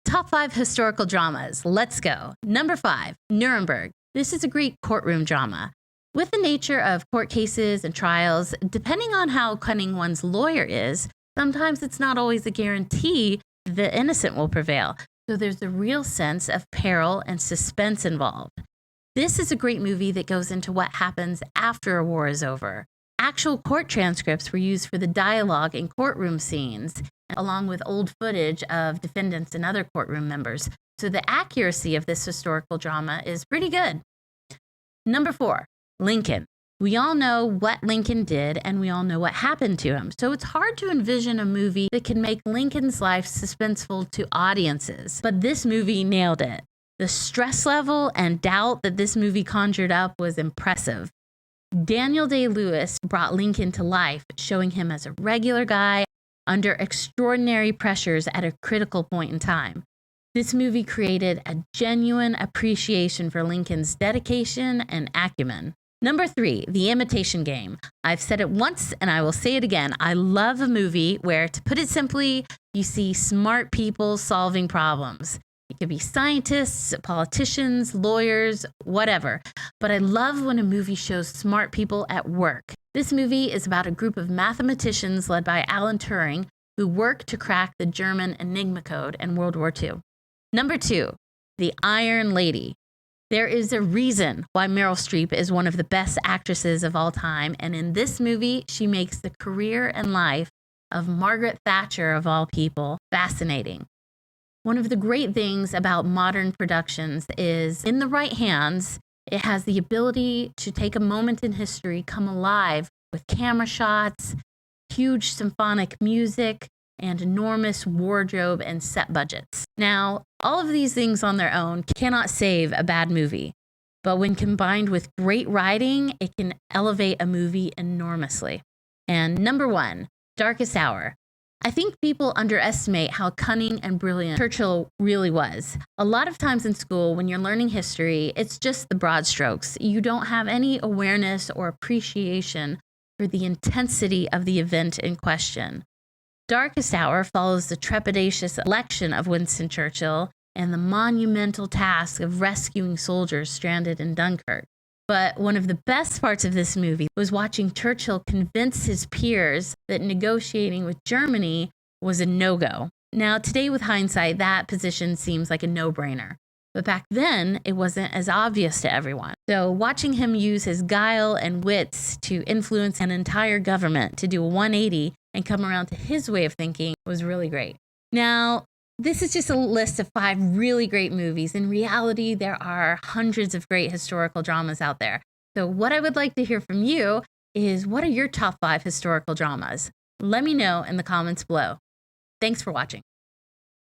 Top 5 historical dramas. Let's go. Number 5, Nuremberg. This is a Greek courtroom drama. With the nature of court cases and trials, depending on how cunning one's lawyer is, sometimes it's not always a guarantee the innocent will prevail. So there's a real sense of peril and suspense involved. This is a great movie that goes into what happens after a war is over. Actual court transcripts were used for the dialogue in courtroom scenes, along with old footage of defendants and other courtroom members. So the accuracy of this historical drama is pretty good. Number 4, Lincoln. We all know what Lincoln did, and we all know what happened to him. So it's hard to envision a movie that can make Lincoln's life suspenseful to audiences. But this movie nailed it. The stress level and doubt that this movie conjured up was impressive. Daniel Day-Lewis brought Lincoln to life, showing him as a regular guy under extraordinary pressures at a critical point in time. This movie created a genuine appreciation for Lincoln's dedication and acumen. Number 3, The Imitation Game. I've said it once and I will say it again. I love a movie where, to put it simply, you see smart people solving problems. It could be scientists, politicians, lawyers, whatever. But I love when a movie shows smart people at work. This movie is about a group of mathematicians led by Alan Turing who work to crack the German Enigma code in World War II. Number 2, The Iron Lady. There is a reason why Meryl Streep is one of the best actresses of all time, and in this movie, she makes the career and life of Margaret Thatcher, of all people, fascinating. One of the great things about modern productions is, in the right hands, it has the ability to take a moment in history, come alive with camera shots, huge symphonic music, and enormous wardrobe and set budgets. Now, all of these things on their own cannot save a bad movie, but when combined with great writing, it can elevate a movie enormously. And number 1, Darkest Hour. I think people underestimate how cunning and brilliant Churchill really was. A lot of times in school, when you're learning history, it's just the broad strokes. You don't have any awareness or appreciation for the intensity of the event in question. Darkest Hour follows the trepidatious election of Winston Churchill and the monumental task of rescuing soldiers stranded in Dunkirk. But one of the best parts of this movie was watching Churchill convince his peers that negotiating with Germany was a no-go. Now, today with hindsight, that position seems like a no-brainer. But back then, it wasn't as obvious to everyone. So watching him use his guile and wits to influence an entire government to do a 180 and come around to his way of thinking was really great. Now, this is just a list of 5 really great movies. In reality, there are hundreds of great historical dramas out there. So what I would like to hear from you is, what are your top 5 historical dramas? Let me know in the comments below. Thanks for watching.